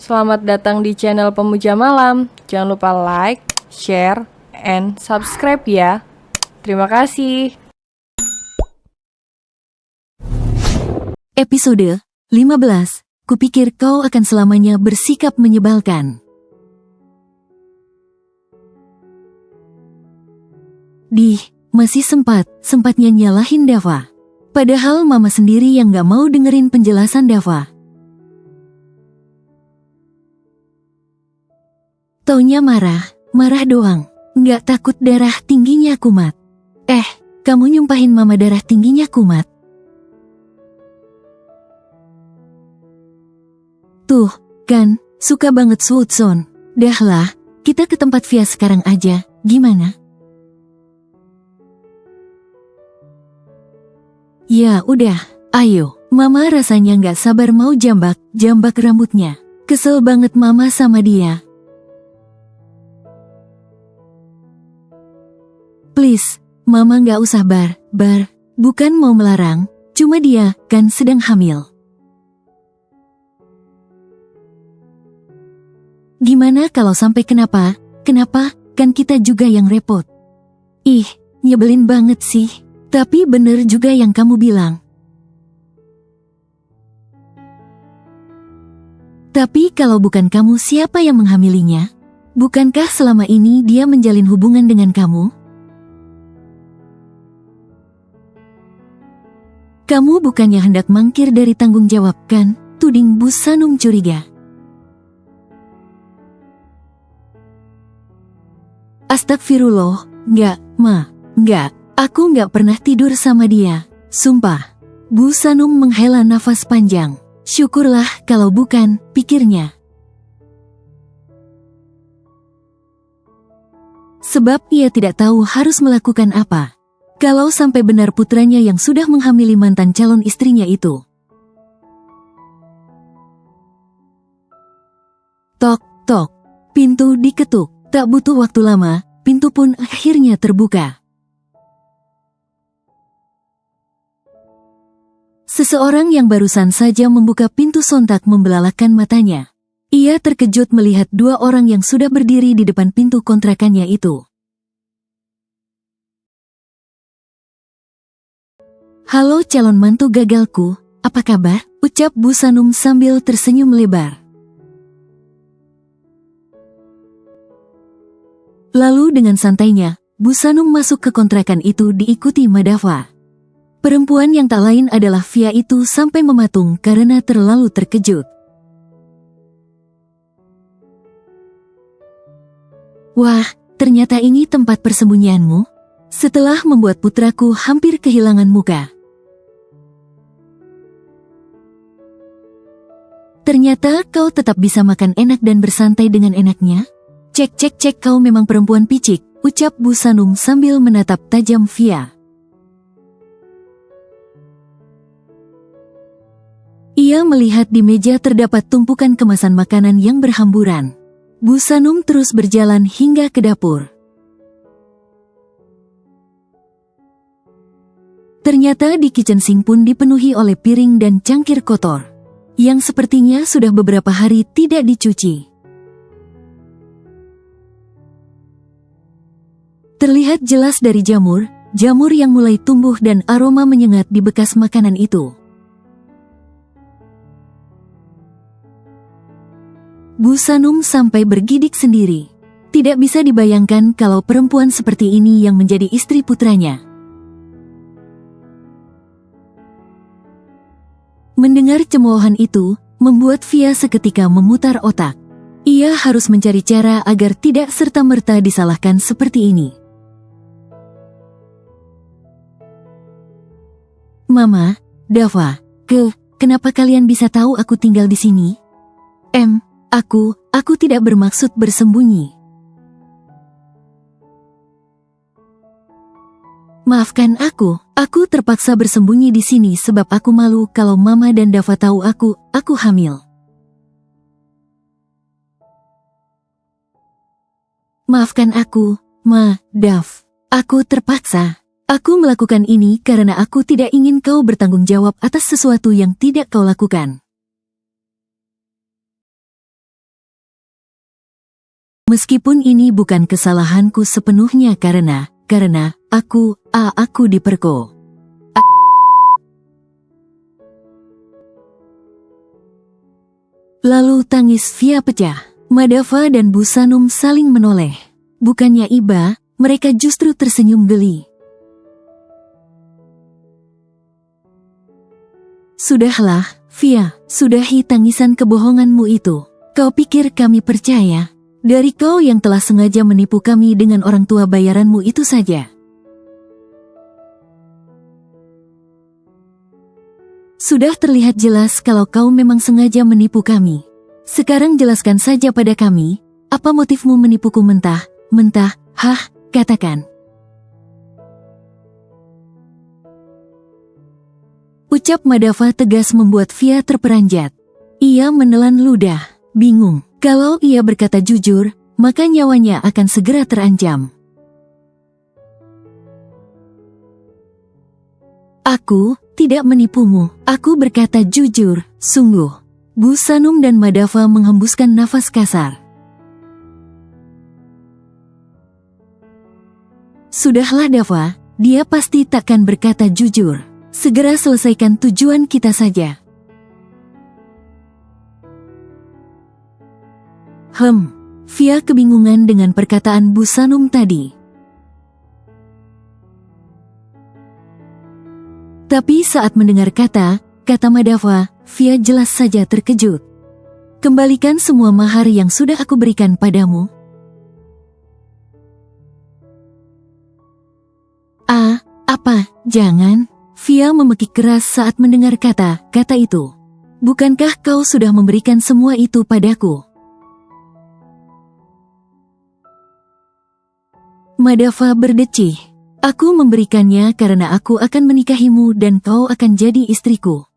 Selamat datang di channel Pemuja Malam. Jangan lupa like, share, and subscribe ya. Terima kasih. Episode 15. Kupikir kau akan selamanya bersikap menyebalkan. Masih sempatnya nyalahin Dava. Padahal mama sendiri yang gak mau dengerin penjelasan Dava. Taunya marah doang. Gak takut darah tingginya kumat. Kamu nyumpahin mama darah tingginya kumat. Tuh, kan, suka banget Suutson. Dah lah, kita ke tempat Via sekarang aja, gimana? Ya udah, ayo. Mama rasanya gak sabar mau jambak rambutnya. Kesel banget mama sama dia. Please, mama gak usah bar. Bukan mau melarang, cuma dia kan sedang hamil. Gimana kalau sampai kenapa? Kan kita juga yang repot. Nyebelin banget sih. Tapi bener juga yang kamu bilang. Tapi kalau bukan kamu, siapa yang menghamilinya? Bukankah selama ini dia menjalin hubungan dengan kamu? Kamu bukannya hendak mangkir dari tanggung jawab kan? Tuding Bu Sanum curiga. Astagfirullah, enggak. Aku gak pernah tidur sama dia. Sumpah. Bu Sanum menghela nafas panjang. Syukurlah kalau bukan, pikirnya. Sebab ia tidak tahu harus melakukan apa. Kalau sampai benar putranya yang sudah menghamili mantan calon istrinya itu. Tok. Pintu diketuk. Tak butuh waktu lama, pintu pun akhirnya terbuka. Seseorang yang barusan saja membuka pintu sontak membelalakan matanya. Ia terkejut melihat dua orang yang sudah berdiri di depan pintu kontrakannya itu. Halo calon mantu gagalku, apa kabar? Ucap Bu Sanum sambil tersenyum lebar. Lalu dengan santainya, Bu Sanum masuk ke kontrakan itu diikuti Madava. Perempuan yang tak lain adalah Via itu sampai mematung karena terlalu terkejut. Wah, ternyata ini tempat persembunyianmu? Setelah membuat putraku hampir kehilangan muka. Ternyata kau tetap bisa makan enak dan bersantai dengan enaknya? Cek kau memang perempuan picik, ucap Bu Sanum sambil menatap tajam Via. Ia melihat di meja terdapat tumpukan kemasan makanan yang berhamburan. Bu Sanum terus berjalan hingga ke dapur. Ternyata di kitchen sink pun dipenuhi oleh piring dan cangkir kotor, yang sepertinya sudah beberapa hari tidak dicuci. Terlihat jelas dari jamur yang mulai tumbuh dan aroma menyengat di bekas makanan itu. Bu Sanum sampai bergidik sendiri. Tidak bisa dibayangkan kalau perempuan seperti ini yang menjadi istri putranya. Mendengar cemoohan itu, membuat Via seketika memutar otak. Ia harus mencari cara agar tidak serta-merta disalahkan seperti ini. Mama, Dava, kenapa kalian bisa tahu aku tinggal di sini? Aku tidak bermaksud bersembunyi. Maafkan aku terpaksa bersembunyi di sini sebab aku malu kalau Mama dan Dava tahu aku hamil. Maafkan aku, Dav. Aku terpaksa. Aku melakukan ini karena aku tidak ingin kau bertanggung jawab atas sesuatu yang tidak kau lakukan. Meskipun ini bukan kesalahanku sepenuhnya karena aku diperko. Lalu tangis Via pecah. Madava dan Bu Sanum saling menoleh. Bukannya iba, mereka justru tersenyum geli. Sudahlah, Via, sudahi tangisan kebohonganmu itu. Kau pikir kami percaya? Dari kau yang telah sengaja menipu kami dengan orang tua bayaranmu itu saja. Sudah terlihat jelas kalau kau memang sengaja menipu kami. Sekarang jelaskan saja pada kami, apa motifmu menipuku mentah, katakan. Ucap Madava tegas membuat Via terperanjat. Ia menelan ludah, bingung. Kalau ia berkata jujur, maka nyawanya akan segera terancam. Aku tidak menipumu, aku berkata jujur, sungguh. Bu Sanum dan Madava menghembuskan nafas kasar. Sudahlah Dava, dia pasti takkan berkata jujur. Segera selesaikan tujuan kita saja. Via kebingungan dengan perkataan Bu Sanum tadi. Tapi saat mendengar kata Madava, Via jelas saja terkejut. Kembalikan semua mahar yang sudah aku berikan padamu. Apa? Jangan. Via memekik keras saat mendengar kata itu. Bukankah kau sudah memberikan semua itu padaku? Madava berdecih. Aku memberikannya karena aku akan menikahimu dan kau akan jadi istriku.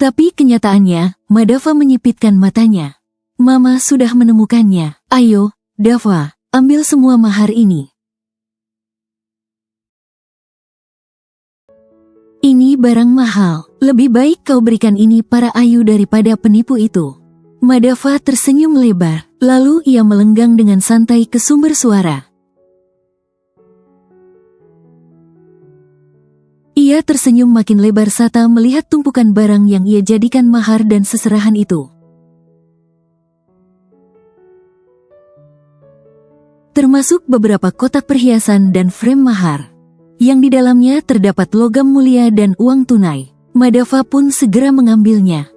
Tapi kenyataannya, Madava menyipitkan matanya. Mama sudah menemukannya. Ayo, Dava, ambil semua mahar ini. Ini barang mahal. Lebih baik kau berikan ini para Ayu daripada penipu itu. Madava tersenyum lebar, lalu ia melenggang dengan santai ke sumber suara. Ia tersenyum makin lebar saat melihat tumpukan barang yang ia jadikan mahar dan seserahan itu. Termasuk beberapa kotak perhiasan dan frame mahar, yang di dalamnya terdapat logam mulia dan uang tunai. Madava pun segera mengambilnya.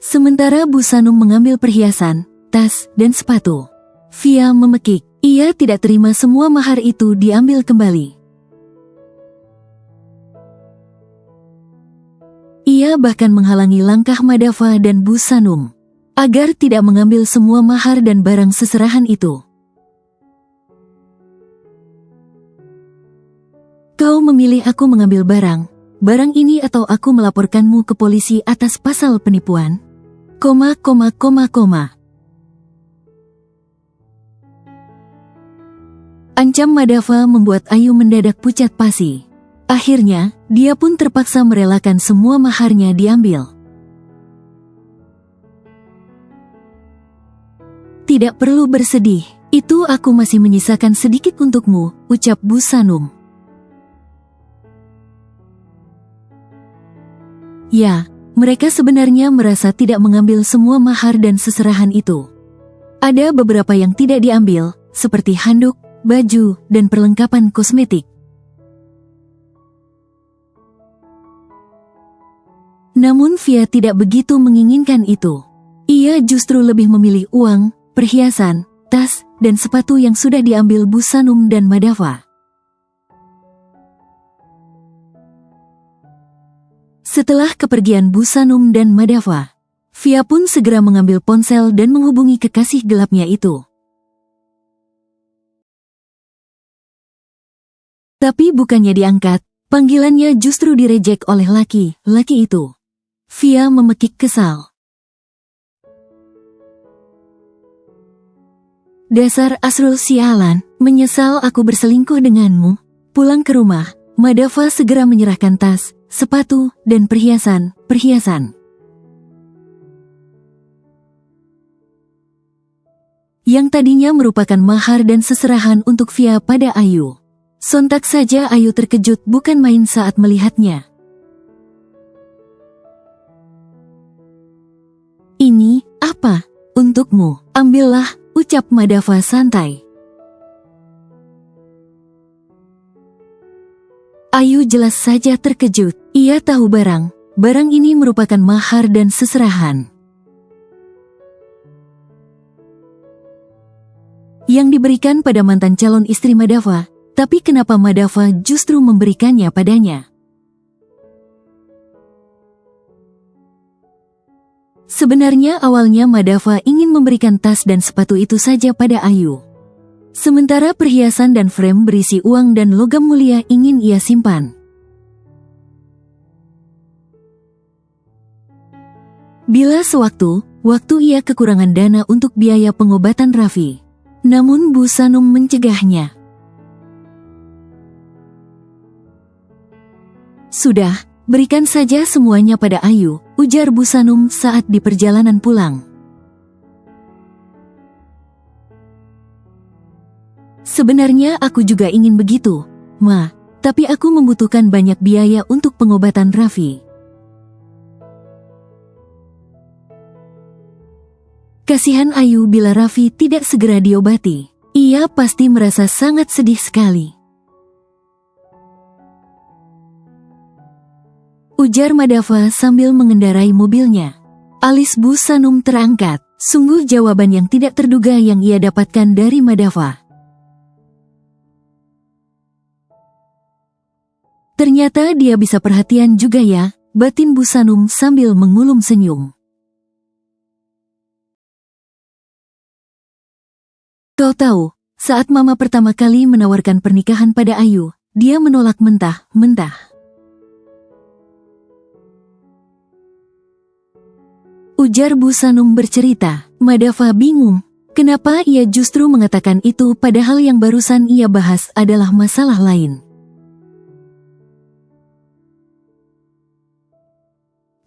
Sementara Bu Sanum mengambil perhiasan, tas, dan sepatu. Via memekik. Ia tidak terima semua mahar itu diambil kembali. Ia bahkan menghalangi langkah Madava dan Bu Sanum agar tidak mengambil semua mahar dan barang seserahan itu. Kau memilih aku mengambil barang ini atau aku melaporkanmu ke polisi atas pasal penipuan? Ancam Madava membuat Ayu mendadak pucat pasi. Akhirnya, dia pun terpaksa merelakan semua maharnya diambil. Tidak perlu bersedih, itu aku masih menyisakan sedikit untukmu, ucap Bu Sanum. Ya, mereka sebenarnya merasa tidak mengambil semua mahar dan seserahan itu. Ada beberapa yang tidak diambil, seperti handuk, baju, dan perlengkapan kosmetik. Namun Via tidak begitu menginginkan itu. Ia justru lebih memilih uang, perhiasan, tas, dan sepatu yang sudah diambil Bu Sanum dan Madava. Setelah kepergian Bu Sanum dan Madava, Via pun segera mengambil ponsel dan menghubungi kekasih gelapnya itu. Tapi bukannya diangkat, panggilannya justru direjek oleh laki-laki itu. Via memekik kesal. Dasar Asrul sialan, menyesal aku berselingkuh denganmu. Pulang ke rumah, Madava segera menyerahkan tas, sepatu, dan perhiasan. Yang tadinya merupakan mahar dan seserahan untuk Via pada Ayu. Sontak saja Ayu terkejut bukan main saat melihatnya. "Ini apa? Untukmu, ambillah," ucap Madava santai. Ayu jelas saja terkejut. Ia tahu barang ini merupakan mahar dan seserahan yang diberikan pada mantan calon istri Madava. Tapi kenapa Madava justru memberikannya padanya? Sebenarnya awalnya Madava ingin memberikan tas dan sepatu itu saja pada Ayu. Sementara perhiasan dan frame berisi uang dan logam mulia ingin ia simpan. Bila waktu ia kekurangan dana untuk biaya pengobatan Raffi. Namun Bu Sanum mencegahnya. "Sudah, berikan saja semuanya pada Ayu," ujar Bu Sanum saat di perjalanan pulang. "Sebenarnya aku juga ingin begitu, Ma, tapi aku membutuhkan banyak biaya untuk pengobatan Raffi." Kasihan Ayu bila Raffi tidak segera diobati. Ia pasti merasa sangat sedih sekali. Ujar Madava sambil mengendarai mobilnya. Alis Bu Sanum terangkat. Sungguh jawaban yang tidak terduga yang ia dapatkan dari Madava. Ternyata dia bisa perhatian juga ya, batin Bu Sanum sambil mengulum senyum. "Kau tahu, saat Mama pertama kali menawarkan pernikahan pada Ayu, dia menolak mentah-mentah." Ujar Bu Sanum bercerita. Madava bingung. Kenapa ia justru mengatakan itu padahal yang barusan ia bahas adalah masalah lain.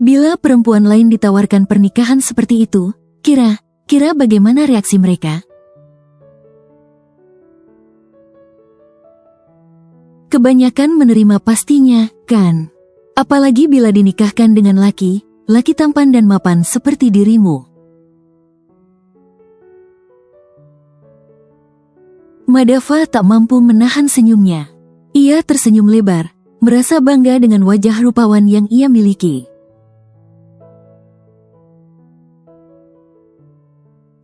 Bila perempuan lain ditawarkan pernikahan seperti itu, kira bagaimana reaksi mereka? Kebanyakan menerima pastinya, kan? Apalagi bila dinikahkan dengan laki tampan dan mapan seperti dirimu. Madava tak mampu menahan senyumnya. Ia tersenyum lebar, merasa bangga dengan wajah rupawan yang ia miliki.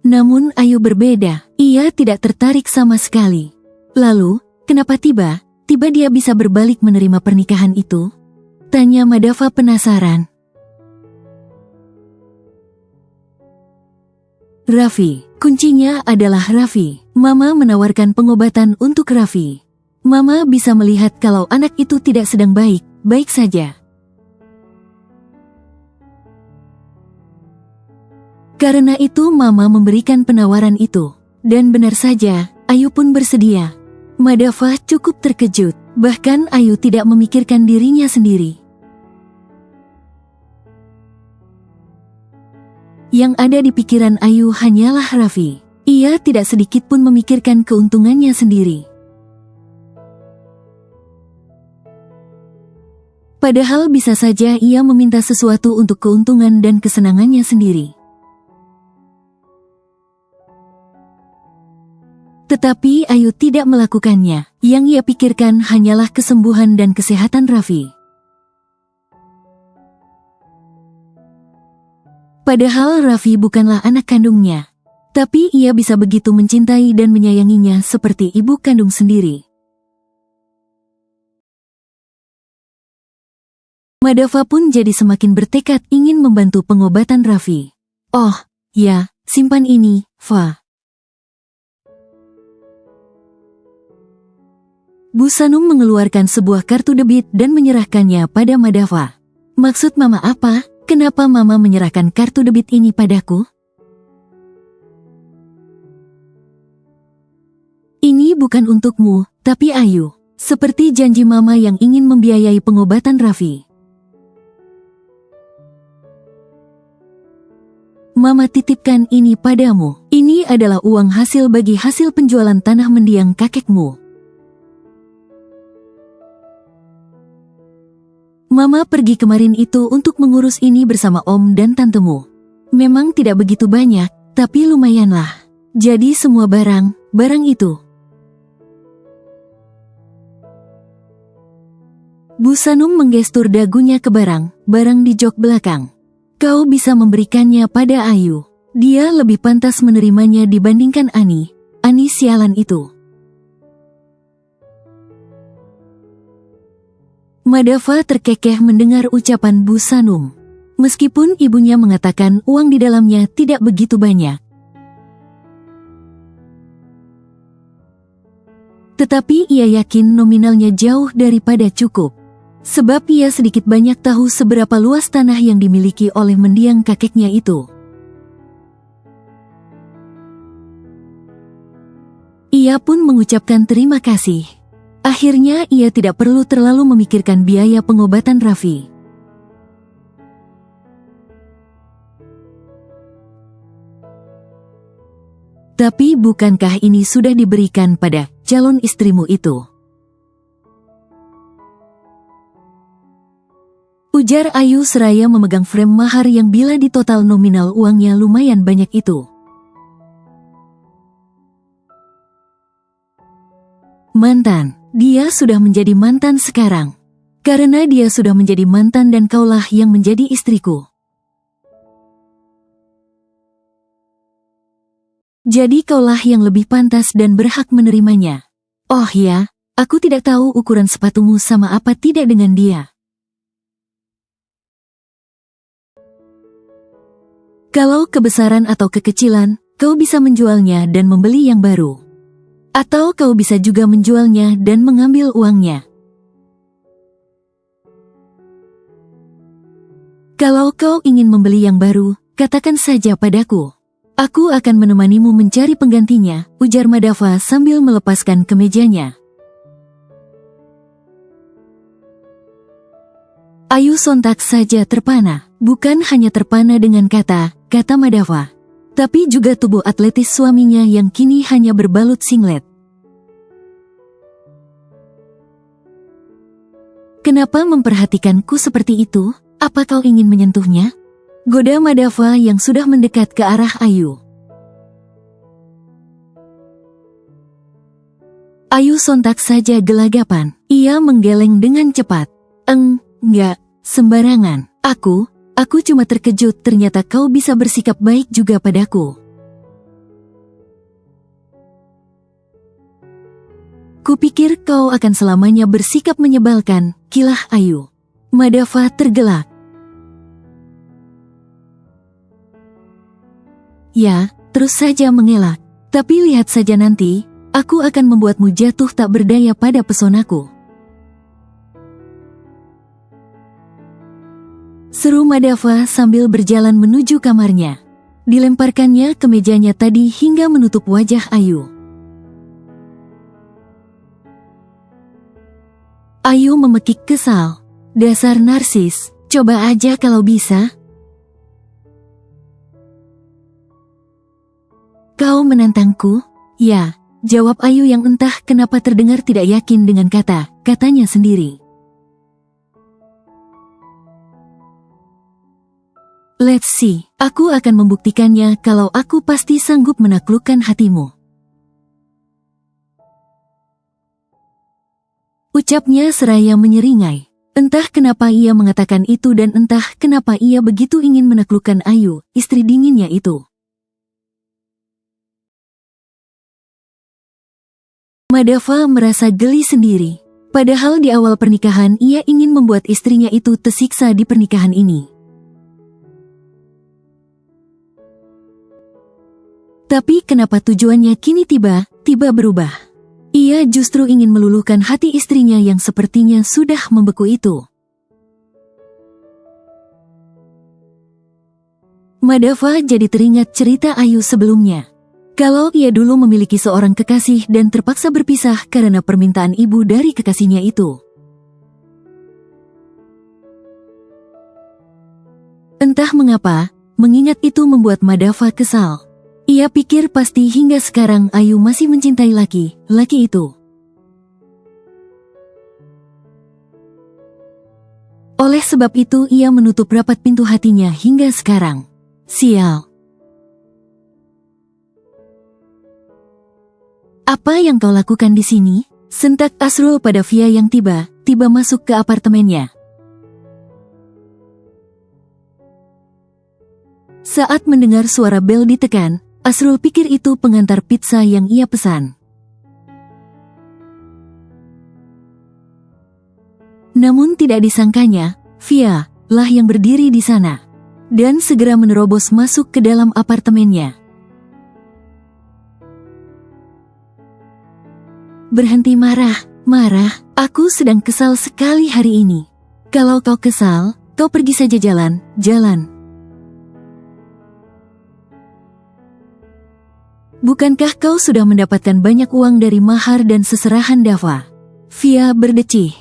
Namun Ayu berbeda, ia tidak tertarik sama sekali. Lalu, kenapa tiba dia bisa berbalik menerima pernikahan itu? Tanya Madava penasaran. Raffi, kuncinya adalah Raffi. Mama menawarkan pengobatan untuk Raffi. Mama bisa melihat kalau anak itu tidak sedang baik saja. Karena itu Mama memberikan penawaran itu. Dan benar saja, Ayu pun bersedia. Madava cukup terkejut, bahkan Ayu tidak memikirkan dirinya sendiri. Yang ada di pikiran Ayu hanyalah Raffi. Ia tidak sedikit pun memikirkan keuntungannya sendiri. Padahal bisa saja ia meminta sesuatu untuk keuntungan dan kesenangannya sendiri. Tetapi Ayu tidak melakukannya. Yang ia pikirkan hanyalah kesembuhan dan kesehatan Raffi. Padahal Raffi bukanlah anak kandungnya. Tapi ia bisa begitu mencintai dan menyayanginya seperti ibu kandung sendiri. Madava pun jadi semakin bertekad ingin membantu pengobatan Raffi. "Oh, ya, simpan ini, Va." Bu Sanum mengeluarkan sebuah kartu debit dan menyerahkannya pada Madava. "Maksud Mama apa? Kenapa Mama menyerahkan kartu debit ini padaku?" "Ini bukan untukmu, tapi Ayu. Seperti janji Mama yang ingin membiayai pengobatan Raffi." Mama titipkan ini padamu. Ini adalah uang hasil bagi hasil penjualan tanah mendiang kakekmu. Mama pergi kemarin itu untuk mengurus ini bersama om dan tantemu. Memang tidak begitu banyak, tapi lumayanlah. Jadi semua barang itu. Bu Sanum menggestur dagunya ke barang di jok belakang. Kau bisa memberikannya pada Ayu. Dia lebih pantas menerimanya dibandingkan Ani. Ani sialan itu. Madava terkekeh mendengar ucapan Bu Sanum. Meskipun ibunya mengatakan uang di dalamnya tidak begitu banyak. Tetapi ia yakin nominalnya jauh daripada cukup. Sebab ia sedikit banyak tahu seberapa luas tanah yang dimiliki oleh mendiang kakeknya itu. Ia pun mengucapkan terima kasih. Akhirnya ia tidak perlu terlalu memikirkan biaya pengobatan Raffi. Tapi bukankah ini sudah diberikan pada calon istrimu itu? Ujar Ayu seraya memegang frame mahar yang bila di total nominal uangnya lumayan banyak itu. Mantan. Dia sudah menjadi mantan sekarang. Karena dia sudah menjadi mantan dan kaulah yang menjadi istriku. Jadi kaulah yang lebih pantas dan berhak menerimanya. Oh ya, aku tidak tahu ukuran sepatumu sama apa tidak dengan dia. Kalau kebesaran atau kekecilan, kau bisa menjualnya dan membeli yang baru. Atau kau bisa juga menjualnya dan mengambil uangnya. Kalau kau ingin membeli yang baru, katakan saja padaku. Aku akan menemanimu mencari penggantinya, ujar Madava sambil melepaskan kemejanya. Ayu sontak saja terpana. Bukan hanya terpana dengan kata Madava. Tapi juga tubuh atletis suaminya yang kini hanya berbalut singlet. Kenapa memperhatikanku seperti itu? Apa kau ingin menyentuhnya? Goda Madava yang sudah mendekat ke arah Ayu. Ayu sontak saja gelagapan. Ia menggeleng dengan cepat. Enggak, sembarangan. Aku cuma terkejut ternyata kau bisa bersikap baik juga padaku. Kupikir kau akan selamanya bersikap menyebalkan, kilah Ayu. Madava tergelak. Ya, terus saja mengelak. Tapi lihat saja nanti, aku akan membuatmu jatuh tak berdaya pada pesonaku. Seru Madava sambil berjalan menuju kamarnya. Dilemparkannya ke mejanya tadi hingga menutup wajah Ayu. Ayu memekik kesal. Dasar narsis, coba aja kalau bisa. Kau menantangku? Ya, jawab Ayu yang entah kenapa terdengar tidak yakin dengan katanya sendiri. Let's see, aku akan membuktikannya kalau aku pasti sanggup menaklukkan hatimu. Ucapnya seraya menyeringai. Entah kenapa ia mengatakan itu dan entah kenapa ia begitu ingin menaklukkan Ayu, istri dinginnya itu. Madava merasa geli sendiri. Padahal di awal pernikahan ia ingin membuat istrinya itu tersiksa di pernikahan ini. Tapi kenapa tujuannya kini tiba-tiba berubah? Ia justru ingin meluluhkan hati istrinya yang sepertinya sudah membeku itu. Madava jadi teringat cerita Ayu sebelumnya. Kalau ia dulu memiliki seorang kekasih dan terpaksa berpisah karena permintaan ibu dari kekasihnya itu. Entah mengapa, Mengingat itu membuat Madava kesal. Ia pikir pasti hingga sekarang Ayu masih mencintai laki-laki itu. Oleh sebab itu ia menutup rapat pintu hatinya hingga sekarang. Sial. Apa yang kau lakukan di sini? Sentak Asrul pada Via yang tiba-tiba masuk ke apartemennya. Saat mendengar suara bel ditekan, Asrul pikir itu pengantar pizza yang ia pesan. Namun tidak disangkanya, Via lah yang berdiri di sana dan segera menerobos masuk ke dalam apartemennya. Berhenti marah, aku sedang kesal sekali hari ini. Kalau kau kesal, kau pergi saja jalan. Bukankah kau sudah mendapatkan banyak uang dari mahar dan seserahan Dava? Via berdecih.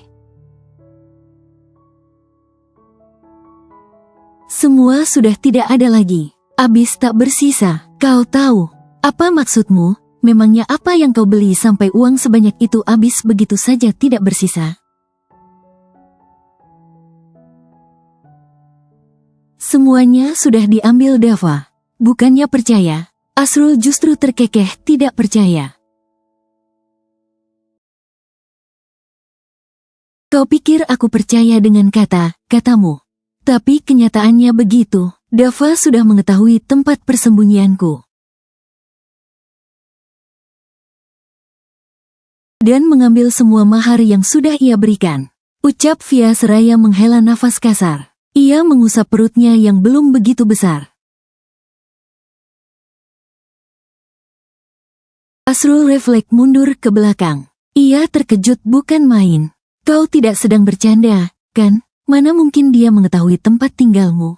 Semua sudah tidak ada lagi. Abis tak bersisa. Kau tahu apa maksudmu? Memangnya apa yang kau beli sampai uang sebanyak itu habis begitu saja tidak bersisa? Semuanya sudah diambil Dava. Bukannya percaya, Asrul justru terkekeh tidak percaya. Kau pikir aku percaya dengan kata-katamu? Tapi kenyataannya begitu. Dava sudah mengetahui tempat persembunyianku. Dan mengambil semua mahar yang sudah ia berikan. Ucap Via seraya menghela nafas kasar. Ia mengusap perutnya yang belum begitu besar. Asrul refleks mundur ke belakang. Ia terkejut bukan main. Kau tidak sedang bercanda, kan? Mana mungkin dia mengetahui tempat tinggalmu?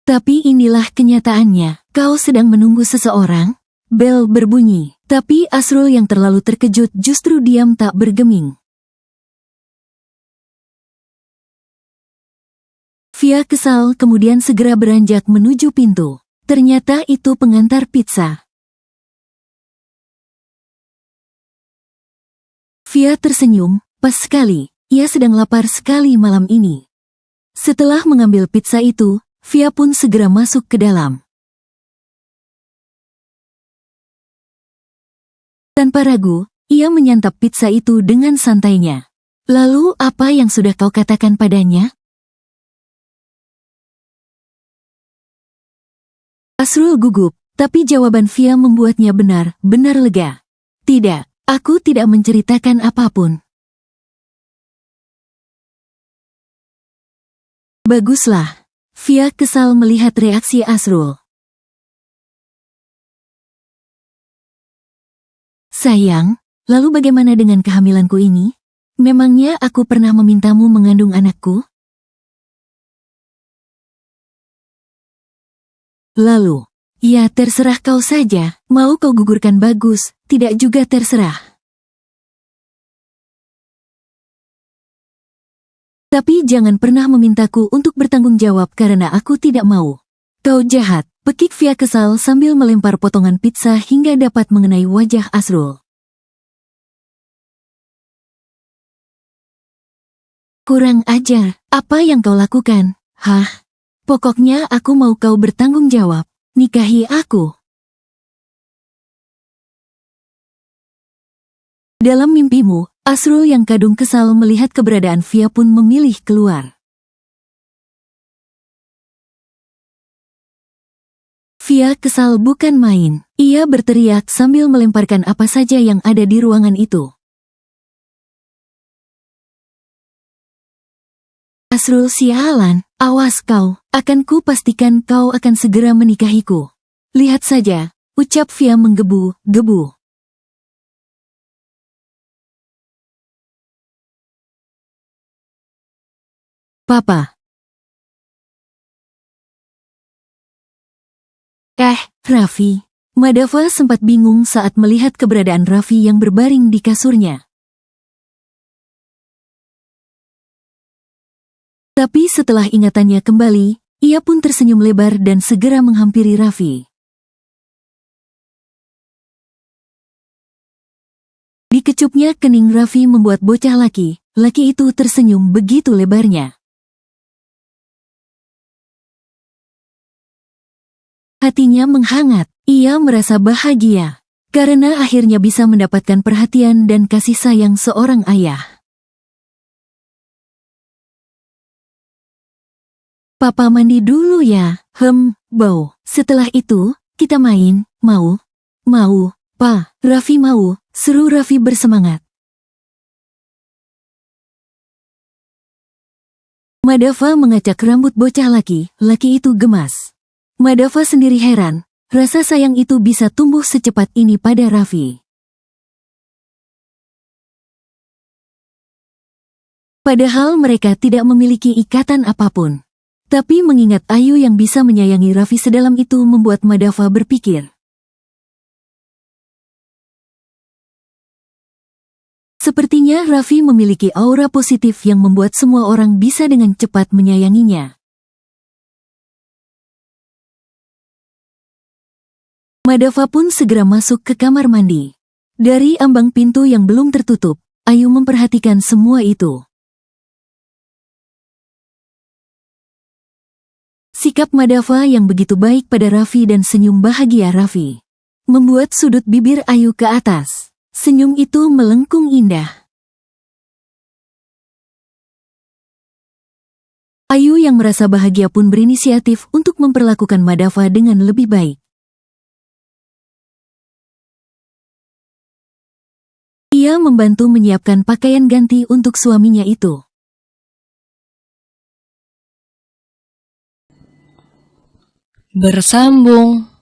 Tapi inilah kenyataannya. Kau sedang menunggu seseorang? Bel berbunyi, tapi Asrul yang terlalu terkejut justru diam tak bergeming. Via kesal kemudian segera beranjak menuju pintu. Ternyata itu pengantar pizza. Via tersenyum, pas sekali, ia sedang lapar sekali malam ini. Setelah mengambil pizza itu, Via pun segera masuk ke dalam. Tanpa ragu, ia menyantap pizza itu dengan santainya. Lalu apa yang sudah kau katakan padanya? Asrul gugup, tapi jawaban Via membuatnya benar-benar lega. Tidak, aku tidak menceritakan apapun. Baguslah. Via kesal melihat reaksi Asrul. Sayang, lalu bagaimana dengan kehamilanku ini? Memangnya aku pernah memintamu mengandung anakku? Lalu, ya terserah kau saja, mau kau gugurkan bagus, tidak juga terserah. Tapi jangan pernah memintaku untuk bertanggung jawab karena aku tidak mau. Kau jahat, pekik Via kesal sambil melempar potongan pizza hingga dapat mengenai wajah Asrul. Kurang ajar, apa yang kau lakukan? Hah? Pokoknya aku mau kau bertanggung jawab. Nikahi aku. Dalam mimpimu, Asrul yang kadung kesal melihat keberadaan Via pun memilih keluar. Via kesal bukan main. Ia berteriak sambil melemparkan apa saja yang ada di ruangan itu. Asrul sialan, awas kau, akan ku pastikan kau akan segera menikahiku. Lihat saja, ucap Via menggebu-gebu. Papa. Raffi. Madava sempat bingung saat melihat keberadaan Raffi yang berbaring di kasurnya. Tapi setelah ingatannya kembali, ia pun tersenyum lebar dan segera menghampiri Raffi. Dikecupnya kening Raffi membuat bocah laki itu tersenyum begitu lebarnya. Hatinya menghangat, ia merasa bahagia, karena akhirnya bisa mendapatkan perhatian dan kasih sayang seorang ayah. Papa mandi dulu ya, bau. Setelah itu, kita main, mau? Mau, Pa, Raffi mau, seru Raffi bersemangat. Madava mengacak rambut bocah laki itu gemas. Madava sendiri heran, rasa sayang itu bisa tumbuh secepat ini pada Raffi. Padahal mereka tidak memiliki ikatan apapun. Tapi mengingat Ayu yang bisa menyayangi Raffi sedalam itu membuat Madava berpikir. Sepertinya Raffi memiliki aura positif yang membuat semua orang bisa dengan cepat menyayanginya. Madava pun segera masuk ke kamar mandi. Dari ambang pintu yang belum tertutup, Ayu memperhatikan semua itu. Sikap Madava yang begitu baik pada Raffi dan senyum bahagia Raffi membuat sudut bibir Ayu ke atas. Senyum itu melengkung indah. Ayu yang merasa bahagia pun berinisiatif untuk memperlakukan Madava dengan lebih baik. Ia membantu menyiapkan pakaian ganti untuk suaminya itu. Bersambung.